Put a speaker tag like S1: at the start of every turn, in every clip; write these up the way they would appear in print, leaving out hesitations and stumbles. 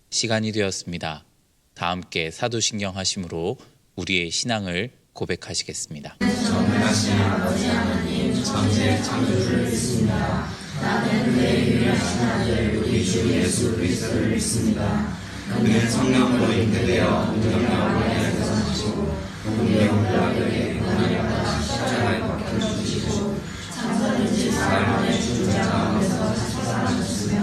S1: 시간이 되었습니다. 다 함께 사도신경 하심으로 우리의 신앙을 고백하시겠습니다.
S2: 전능하신 아버지 하나님, 천지의 창조주를 믿습니다. 나는 그의 유일하신 아들 우리 주 예수 그리스도를 믿습니다. 그는 성령으로 잉태되어 동정녀 마리아에서 나시고 본디오 빌라도에게 고난을 받아 십자가에 박혀 죽으시고 장사된 사흘 만에 죽은 자 가운데서 다시 살아나셨으며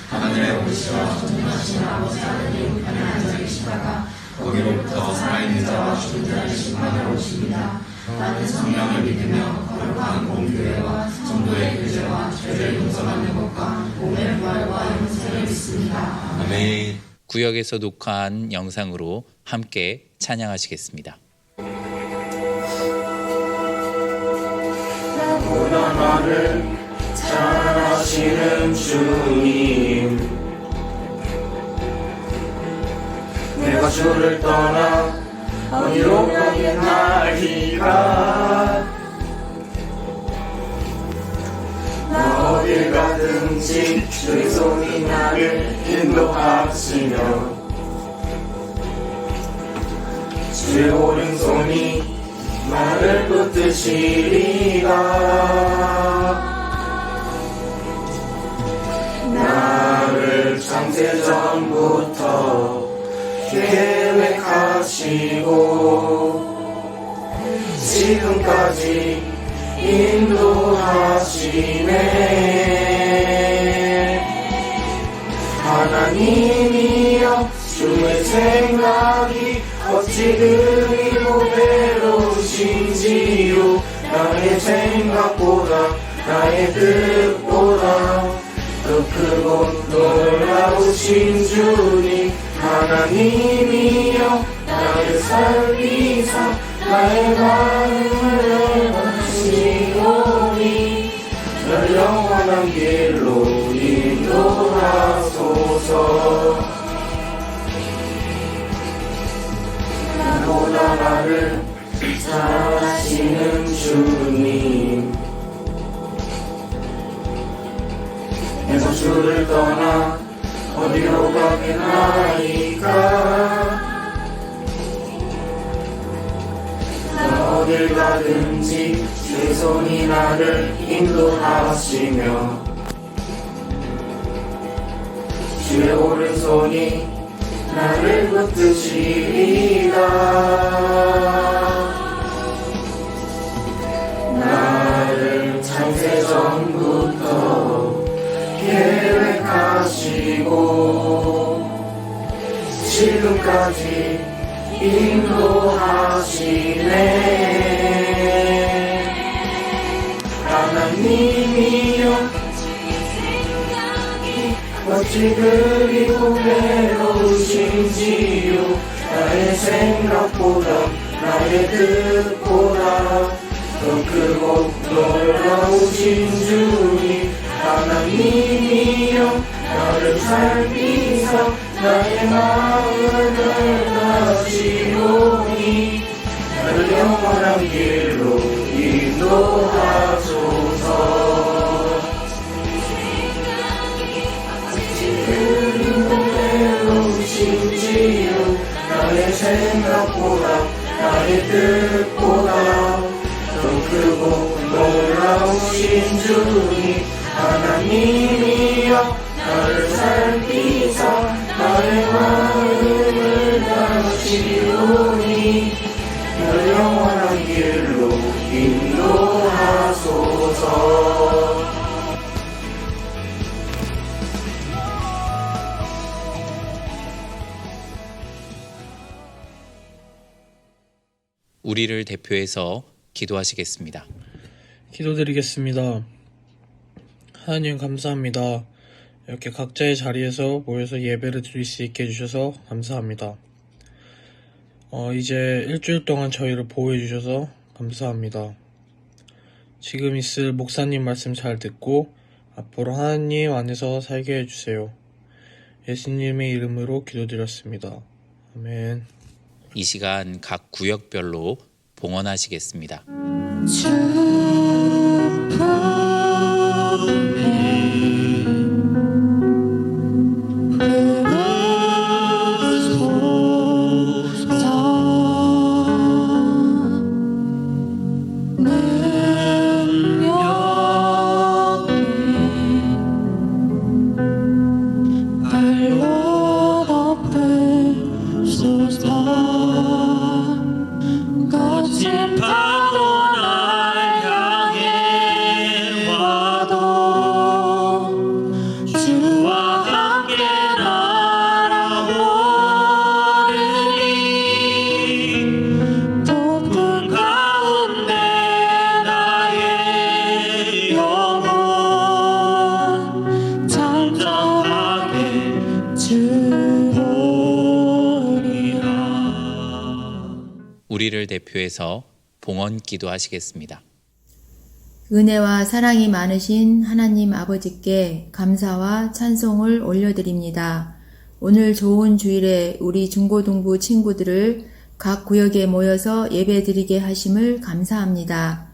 S2: 하늘에 오르시어 전능하신 아버지 하나님 우편에 앉아 계시다가 거기로부터 살아있는 자와 죽은 자를 심판하러 오십니다. 나는 성령을 믿으며 거룩한 공교회와 성도의 교제와 죄를 용서받는 것과 몸의 부활과 영생을 믿습니다.
S3: 아멘.
S1: 구역에서 녹화한 영상으로 함께 찬양하시겠습니다.
S2: 나보다 나를 잘 아시는 주님, 내가 주를 떠나 어디로 가겠나이까. 나 어딜 가든지 주의 손이 나를 인도하시며 주의 오른손이 나를 붙드시리라. 나를 창세전부터 계획하시고 지금까지 인도하시네. 하나님이여 주의 생각이 어찌 그리고 배로우신지요. 나의 생각보다 나의 뜻보다 더 크고 놀라우신 주님, 하나님이여 나를 살리사 나의 마음을 하시오니 널 영원한 길로 인도하소서. 나보다 나를 잘 아시는 주님, 내가 주를 떠나 어디로 가겠나이까. 나 어딜 가든지 주의 손이 나를 인도하시며 주의 오른손이 나를 붙드시리라. 나를 창세전부터 계획하시고 지금까지 인도하시네. 하나님이여 어찌 그리고 외로우신지요. 나의 생각보다 나의 뜻보다 더 크고 놀라우신 주님, 하나님이여 나를 살피사 나의 마음을 하시오니 나를 영원한 길로 인도하소서. 그리고 외로우신지요. 나의 생각보다 나의 뜻보다 더 크고 놀라우신 주님, 하나님이여 나를 살피사 나의 마음을 다시오니 널 영원한 길로 인도하소서.
S1: 우리를 대표해서 기도하시겠습니다.
S4: 기도드리겠습니다. 하나님 감사합니다. 이렇게 각자의 자리에서 모여서 예배를 드릴 수 있게 해주셔서 감사합니다. 이제 일주일 동안 저희를 보호해 주셔서 감사합니다. 지금 있을 목사님 말씀 잘 듣고 앞으로 하나님 안에서 살게 해주세요. 예수님의 이름으로 기도드렸습니다. 아멘.
S1: 이 시간 각 구역별로 봉헌하시겠습니다.
S5: 축복해
S3: 주옵소서. 거친 파도 날 향해 와도 주와 함께 날아오르니 높은 가운데 나의 영혼 잠잠하게 주보리라.
S1: 우리를 대표해서 봉헌 기도하시겠습니다.
S5: 은혜와 사랑이 많으신 하나님 아버지께 감사와 찬송을 올려드립니다. 오늘 좋은 주일에 우리 중고등부 친구들을 각 구역에 모여서 예배드리게 하심을 감사합니다.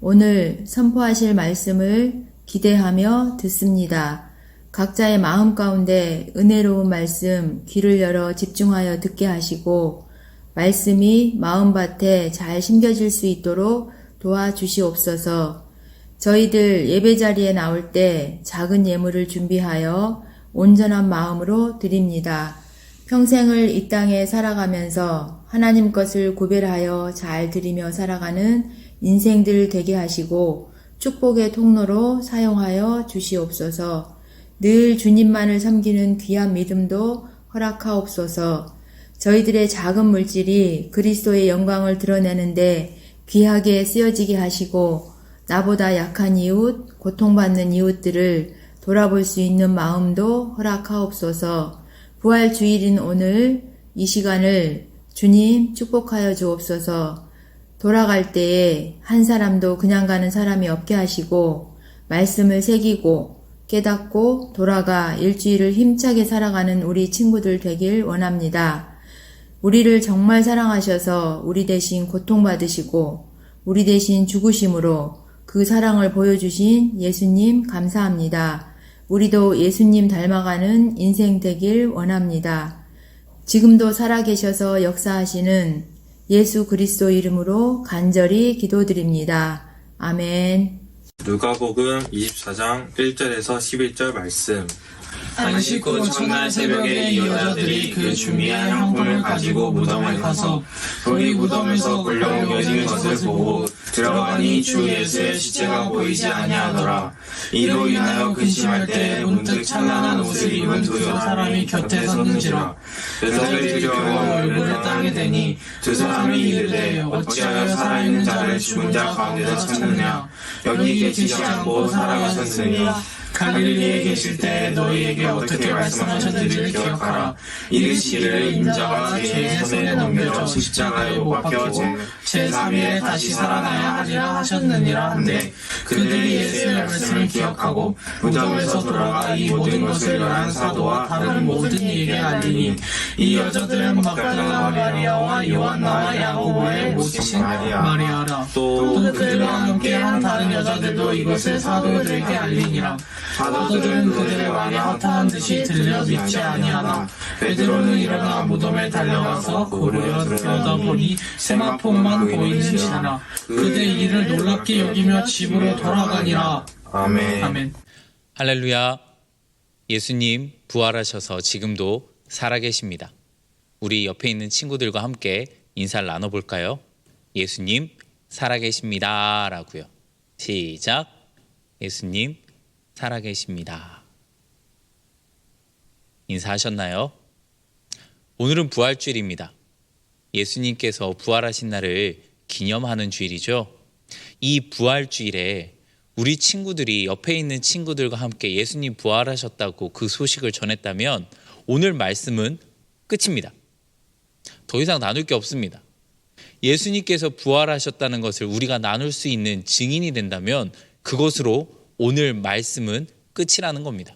S5: 오늘 선포하실 말씀을 기대하며 듣습니다. 각자의 마음 가운데 은혜로운 말씀 귀를 열어 집중하여 듣게 하시고 말씀이 마음밭에 잘 심겨질 수 있도록 도와주시옵소서. 저희들 예배자리에 나올 때 작은 예물을 준비하여 온전한 마음으로 드립니다. 평생을 이 땅에 살아가면서 하나님 것을 구별하여 잘 드리며 살아가는 인생들 되게 하시고 축복의 통로로 사용하여 주시옵소서. 늘 주님만을 섬기는 귀한 믿음도 허락하옵소서. 저희들의 작은 물질이 그리스도의 영광을 드러내는데 귀하게 쓰여지게 하시고 나보다 약한 이웃, 고통받는 이웃들을 돌아볼 수 있는 마음도 허락하옵소서. 부활 주일인 오늘 이 시간을 주님 축복하여 주옵소서. 돌아갈 때에 한 사람도 그냥 가는 사람이 없게 하시고 말씀을 새기고 깨닫고 돌아가 일주일을 힘차게 살아가는 우리 친구들 되길 원합니다. 우리를 정말 사랑하셔서 우리 대신 고통받으시고 우리 대신 죽으심으로 그 사랑을 보여주신 예수님 감사합니다. 우리도 예수님 닮아가는 인생 되길 원합니다. 지금도 살아계셔서 역사하시는 예수 그리스도 이름으로 간절히 기도드립니다. 아멘.
S6: 누가복음 24장 1절에서 11절 말씀.
S3: 안식 후 첫날 새벽에 이 여자들이 그 준비한 향품을 가지고 무덤에 가서 돌이 무덤에서 굴러 옮겨진 것을 보고 들어가니 주 예수의 시체가 보이지 아니하더라. 이로 인하여 근심할 때 문득 찬란한 옷을 입은 두 사람이 곁에 섰는지라. 여자들이 두려워 얼굴을 땅에 대니 두 사람이 이르되 어찌하여 살아있는 자를 죽은 자 가운데서 찾느냐. 여기 계시지 않고 살아가셨으니 갈릴리에 계실 때 너희에게 어떻게 말씀하셨는지를 기억하라. 이르시기를 인자가 제 손에 넘겨져 십자가에 못 박혀 제3일에 다시 살아나야 하리라 하셨느니라 한데 그들이 예수의 말씀을 기억하고 무덤에서 돌아가 이 모든 것을 열한 사도와 다른 모든 이에게 알리니 이 여자들은 막달라 마리아와 요한나와 야고보의 모친 마리아라. 또 그들과 함께한 다른 여자들도 이것을 사도들에게 알리니라. 사도들은 그들의 말이 허탄한 듯이 들려 믿지 아니하나 베드로는 일어나 무덤에 달려가서 고르려 들여다보니 세마포만 보이는지라. 그들 이를 놀랍게 여기며 집으로 돌아가니라. 아멘.
S1: 할렐루야. 예수님 부활하셔서 지금도 살아계십니다. 우리 옆에 있는 친구들과 함께 인사를 나눠볼까요? 예수님 살아계십니다 라고요. 시작. 예수님 살아계십니다. 인사하셨나요? 오늘은 부활주일입니다. 예수님께서 부활하신 날을 기념하는 주일이죠. 이 부활주일에 우리 친구들이 옆에 있는 친구들과 함께 예수님 부활하셨다고 그 소식을 전했다면 오늘 말씀은 끝입니다. 더 이상 나눌 게 없습니다. 예수님께서 부활하셨다는 것을 우리가 나눌 수 있는 증인이 된다면 그것으로 오늘 말씀은 끝이라는 겁니다.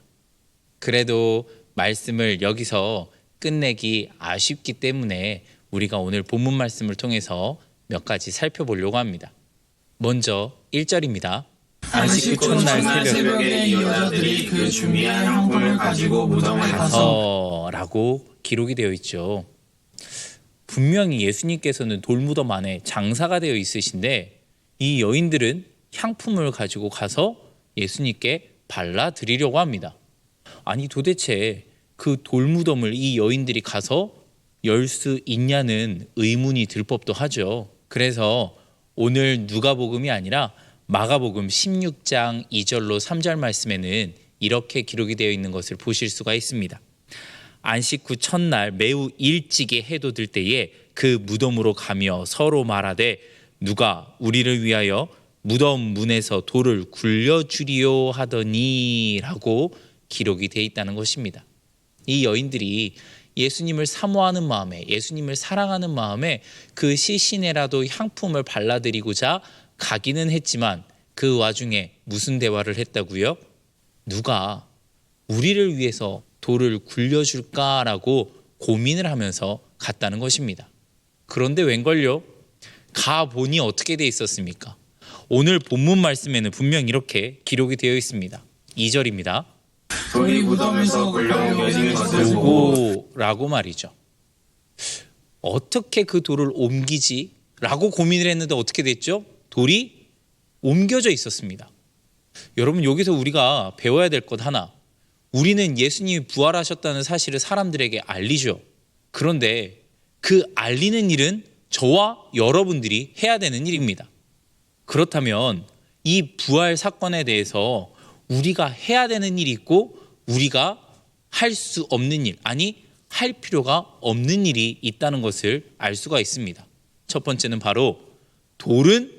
S1: 그래도 말씀을 여기서 끝내기 아쉽기 때문에 우리가 오늘 본문 말씀을 통해서 몇 가지 살펴보려고 합니다. 먼저 1절입니다.
S3: 안식 후 첫날 새벽에 이 여자들이 그 준비한 향품을 가지고 무덤에 가서
S1: 라고 기록이 되어 있죠. 분명히 예수님께서는 돌무덤 안에 장사가 되어 있으신데 이 여인들은 향품을 가지고 가서 예수님께 발라드리려고 합니다. 아니 도대체 그 돌무덤을 이 여인들이 가서 열 수 있냐는 의문이 들 법도 하죠. 그래서 오늘 누가복음이 아니라 마가복음 16장 2절로 3절 말씀에는 이렇게 기록이 되어 있는 것을 보실 수가 있습니다. 안식 후 첫날 매우 일찍이 해도 들 때에 그 무덤으로 가며 서로 말하되 누가 우리를 위하여 무덤 문에서 돌을 굴려주리요 하더니 라고 기록이 되어 있다는 것입니다. 이 여인들이 예수님을 사모하는 마음에, 예수님을 사랑하는 마음에 그 시신에라도 향품을 발라드리고자 가기는 했지만 그 와중에 무슨 대화를 했다고요? 누가 우리를 위해서 돌을 굴려줄까라고 고민을 하면서 갔다는 것입니다. 그런데 웬걸요? 가보니 어떻게 돼 있었습니까? 오늘 본문 말씀에는 분명 이렇게 기록이 되어 있습니다. 2절입니다.
S3: 돌이 무덤에서 굴려옮겨진 것을 보고
S1: 라고 말이죠. 어떻게 그 돌을 옮기지? 라고 고민을 했는데 어떻게 됐죠? 돌이 옮겨져 있었습니다. 여러분, 여기서 우리가 배워야 될 것 하나, 우리는 예수님이 부활하셨다는 사실을 사람들에게 알리죠. 그런데 그 알리는 일은 저와 여러분들이 해야 되는 일입니다. 그렇다면 이 부활 사건에 대해서 우리가 해야 되는 일이 있고 우리가 할 수 없는 일, 아니 할 필요가 없는 일이 있다는 것을 알 수가 있습니다. 첫 번째는 바로 돌은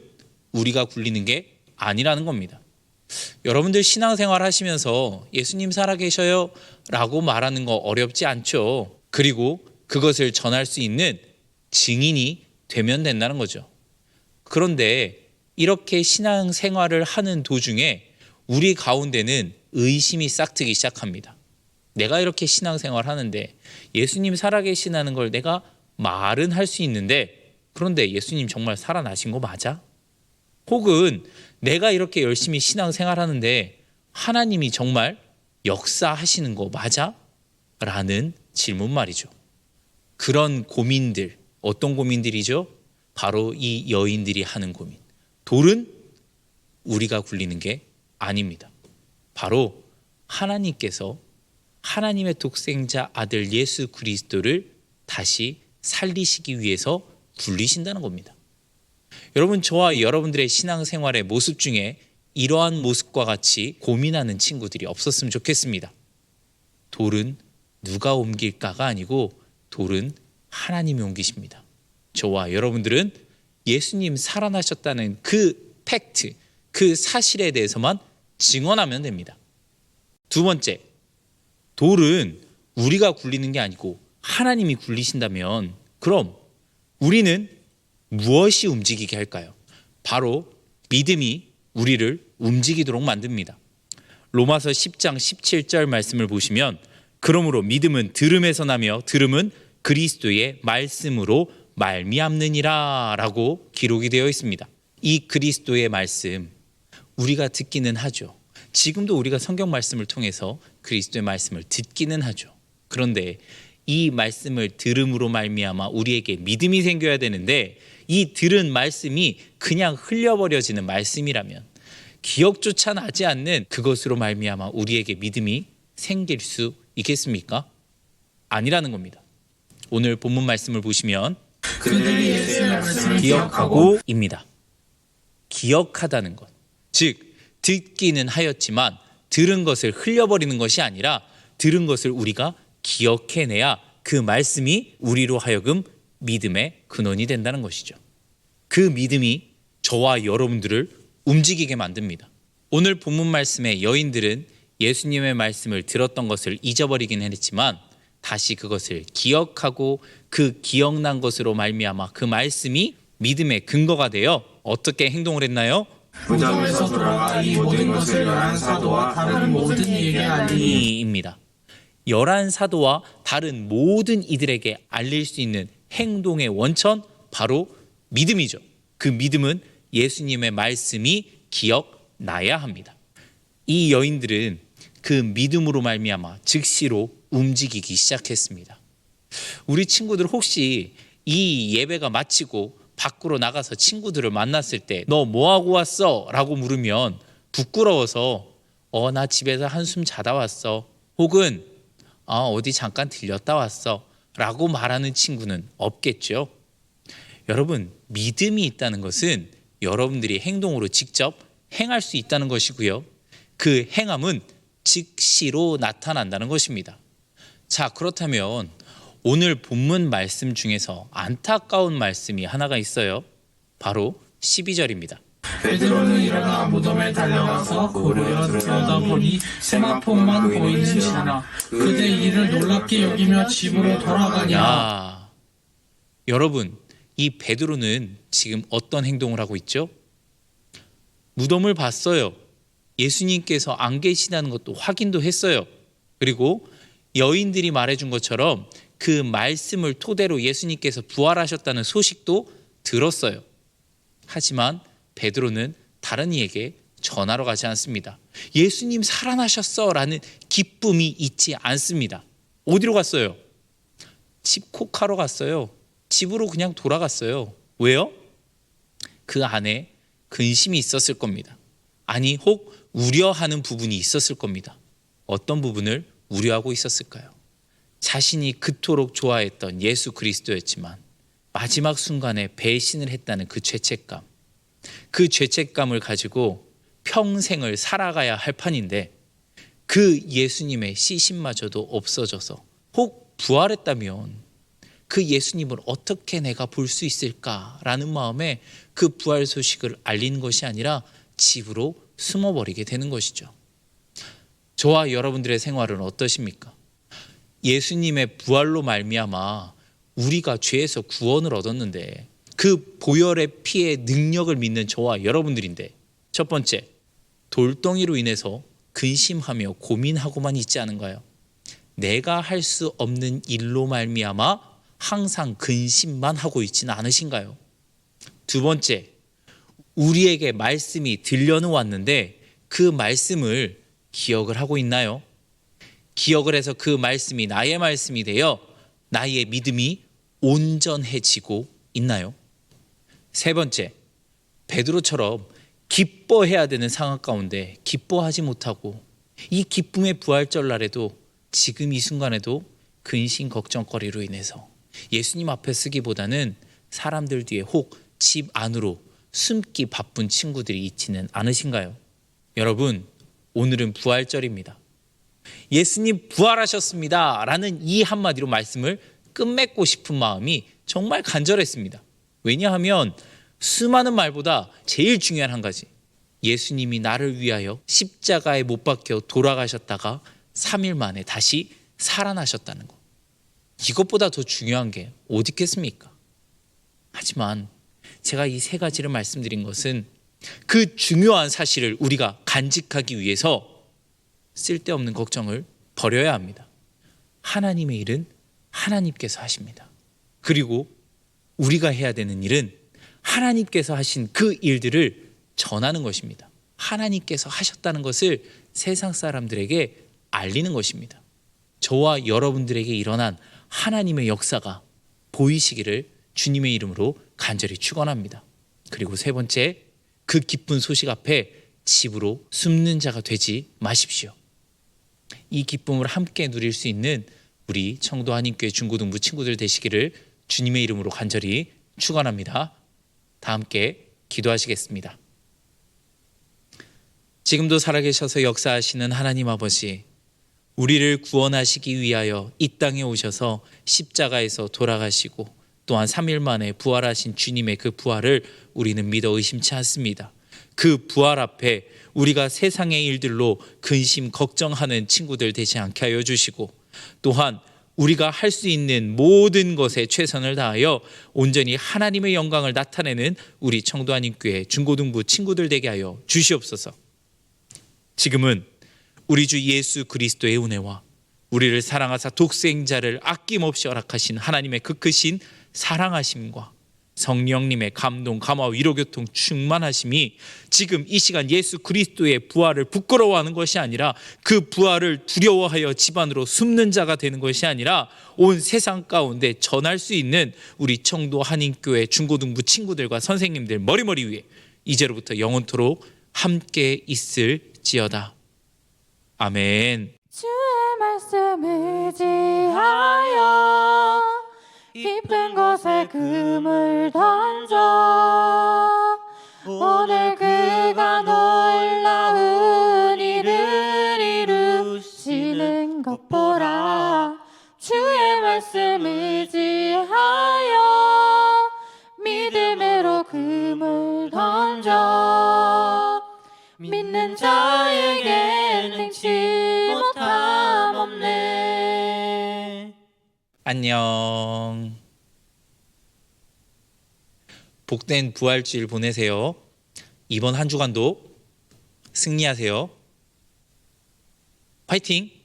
S1: 우리가 굴리는 게 아니라는 겁니다. 여러분들 신앙생활 하시면서 예수님 살아계셔요 라고 말하는 거 어렵지 않죠. 그리고 그것을 전할 수 있는 증인이 되면 된다는 거죠. 그런데 이렇게 신앙생활을 하는 도중에 우리 가운데는 의심이 싹트기 시작합니다. 내가 이렇게 신앙생활 하는데 예수님 살아계시다는 걸 내가 말은 할 수 있는데 그런데 예수님 정말 살아나신 거 맞아? 혹은 내가 이렇게 열심히 신앙생활 하는데 하나님이 정말 역사하시는 거 맞아? 라는 질문 말이죠. 그런 고민들, 어떤 고민들이죠? 바로 이 여인들이 하는 고민. 돌은 우리가 굴리는 게 아닙니다. 바로 하나님께서 하나님의 독생자 아들 예수 그리스도를 다시 살리시기 위해서 굴리신다는 겁니다. 여러분, 저와 여러분들의 신앙생활의 모습 중에 이러한 모습과 같이 고민하는 친구들이 없었으면 좋겠습니다. 돌은 누가 옮길까가 아니고 돌은 하나님이 옮기십니다. 저와 여러분들은 예수님 살아나셨다는 그 팩트, 그 사실에 대해서만 증언하면 됩니다. 두 번째, 돌은 우리가 굴리는 게 아니고 하나님이 굴리신다면 그럼 우리는 무엇이 움직이게 할까요? 바로 믿음이 우리를 움직이도록 만듭니다. 로마서 10장 17절 말씀을 보시면 그러므로 믿음은 들음에서 나며 들음은 그리스도의 말씀으로 말미암느니라 라고 기록이 되어 있습니다. 이 그리스도의 말씀 우리가 듣기는 하죠. 지금도 우리가 성경 말씀을 통해서 그리스도의 말씀을 듣기는 하죠. 그런데 이 말씀을 들음으로 말미암아 우리에게 믿음이 생겨야 되는데 이 들은 말씀이 그냥 흘려버려지는 말씀이라면 기억조차 나지 않는 그것으로 말미암아 우리에게 믿음이 생길 수 있겠습니까? 아니라는 겁니다. 오늘 본문 말씀을 보시면
S3: 그들이 예수의 말씀을
S1: 기억하고 입니다. 기억하다는 것. 즉 듣기는 하였지만 들은 것을 흘려버리는 것이 아니라 들은 것을 우리가 기억해내야 그 말씀이 우리로 하여금 믿음의 근원이 된다는 것이죠. 그 믿음이 저와 여러분들을 움직이게 만듭니다. 오늘 본문 말씀의 여인들은 예수님의 말씀을 들었던 것을 잊어버리긴 했지만 다시 그것을 기억하고 그 기억난 것으로 말미암아 그 말씀이 믿음의 근거가 되어 어떻게 행동을 했나요?
S3: 무덤에서 돌아가 이 모든 것을 11사도와 다른 모든 이에게 알리니
S1: 입니다. 11사도와 다른 모든 이들에게 알릴 수 있는 행동의 원천 바로 믿음이죠. 그 믿음은 예수님의 말씀이 기억나야 합니다. 이 여인들은 그 믿음으로 말미암아 즉시로 움직이기 시작했습니다. 우리 친구들 혹시 이 예배가 마치고 밖으로 나가서 친구들을 만났을 때 너 뭐하고 왔어? 라고 물으면 부끄러워서 나 집에서 한숨 자다 왔어. 혹은 어디 잠깐 들렸다 왔어. 라고 말하는 친구는 없겠죠. 여러분, 믿음이 있다는 것은 여러분들이 행동으로 직접 행할 수 있다는 것이고요. 그 행함은 즉시로 나타난다는 것입니다. 자, 그렇다면 오늘 본문 말씀 중에서 안타까운 말씀이 하나가 있어요. 바로 12절입니다.
S3: 베드로는 일어나 무덤에 달려가서 고르려 들여다보니 세마포만 보이는지라 그대 이를 놀랍게 여기며 집으로 돌아가니라.
S1: 야, 여러분, 이 베드로는 지금 어떤 행동을 하고 있죠? 무덤을 봤어요. 예수님께서 안 계시다는 것도 확인도 했어요. 그리고 여인들이 말해준 것처럼 그 말씀을 토대로 예수님께서 부활하셨다는 소식도 들었어요. 하지만 베드로는 다른 이에게 전하러 가지 않습니다. 예수님 살아나셨어 라는 기쁨이 있지 않습니다. 어디로 갔어요? 집콕하러 갔어요. 집으로 그냥 돌아갔어요. 왜요? 그 안에 근심이 있었을 겁니다. 아니, 혹 우려하는 부분이 있었을 겁니다. 어떤 부분을 우려하고 있었을까요? 자신이 그토록 좋아했던 예수 그리스도였지만 마지막 순간에 배신을 했다는 그 죄책감, 그 죄책감을 가지고 평생을 살아가야 할 판인데 그 예수님의 시신마저도 없어져서 혹 부활했다면 그 예수님을 어떻게 내가 볼 수 있을까라는 마음에 그 부활 소식을 알리는 것이 아니라 집으로 숨어버리게 되는 것이죠. 저와 여러분들의 생활은 어떠십니까? 예수님의 부활로 말미암아 우리가 죄에서 구원을 얻었는데 그 보혈의 피의 능력을 믿는 저와 여러분들인데, 첫 번째, 돌덩이로 인해서 근심하며 고민하고만 있지 않은가요? 내가 할 수 없는 일로 말미암아 항상 근심만 하고 있지는 않으신가요? 두 번째, 우리에게 말씀이 들려는 왔는데 그 말씀을 기억을 하고 있나요? 기억을 해서 그 말씀이 나의 말씀이 되어 나의 믿음이 온전해지고 있나요? 세 번째, 베드로처럼 기뻐해야 되는 상황 가운데 기뻐하지 못하고 이 기쁨의 부활절 날에도 지금 이 순간에도 근심 걱정거리로 인해서 예수님 앞에 쓰기보다는 사람들 뒤에 혹 집 안으로 숨기 바쁜 친구들이 있지는 않으신가요? 여러분, 오늘은 부활절입니다. 예수님 부활하셨습니다 라는 이 한마디로 말씀을 끝맺고 싶은 마음이 정말 간절했습니다. 왜냐하면 수많은 말보다 제일 중요한 한 가지, 예수님이 나를 위하여 십자가에 못 박혀 돌아가셨다가 3일 만에 다시 살아나셨다는 것, 이것보다 더 중요한 게 어디 있겠습니까? 하지만 제가 이 세 가지를 말씀드린 것은 그 중요한 사실을 우리가 간직하기 위해서 쓸데없는 걱정을 버려야 합니다. 하나님의 일은 하나님께서 하십니다. 그리고 우리가 해야 되는 일은 하나님께서 하신 그 일들을 전하는 것입니다. 하나님께서 하셨다는 것을 세상 사람들에게 알리는 것입니다. 저와 여러분들에게 일어난 하나님의 역사가 보이시기를 주님의 이름으로 간절히 축원합니다. 그리고 세 번째, 그 기쁜 소식 앞에 집으로 숨는 자가 되지 마십시오. 이 기쁨을 함께 누릴 수 있는 우리 청도 한인교회 중고등부 친구들 되시기를 주님의 이름으로 간절히 축원합니다. 다 함께 기도하시겠습니다. 지금도 살아계셔서 역사하시는 하나님 아버지, 우리를 구원하시기 위하여 이 땅에 오셔서 십자가에서 돌아가시고 또한 3일 만에 부활하신 주님의 그 부활을 우리는 믿어 의심치 않습니다. 그 부활 앞에 우리가 세상의 일들로 근심 걱정하는 친구들 되지 않게 하여 주시고, 또한 우리가 할 수 있는 모든 것에 최선을 다하여 온전히 하나님의 영광을 나타내는 우리 청도 한인교회 중고등부 친구들 되게 하여 주시옵소서. 지금은 우리 주 예수 그리스도의 은혜와 우리를 사랑하사 독생자를 아낌없이 허락하신 하나님의 그 크신 사랑하심과 성령님의 감동, 감화, 위로, 교통, 충만하심이 지금 이 시간 예수 그리스도의 부활을 부끄러워하는 것이 아니라 그 부활을 두려워하여 집안으로 숨는 자가 되는 것이 아니라 온 세상 가운데 전할 수 있는 우리 청도 한인교회 중고등부 친구들과 선생님들 머리머리 위에 이제로부터 영원토록 함께 있을지어다. 아멘.
S7: 주의 말씀 의지하여 금을 던져 오늘 그가 놀라운 일을 이루시는 것 보라. 주의 말씀 의지하여 믿음으로 금을 던져 믿는 자에게 능치 못함 없네.
S1: 안녕. 복된 부활주일 보내세요. 이번 한 주간도 승리하세요. 화이팅!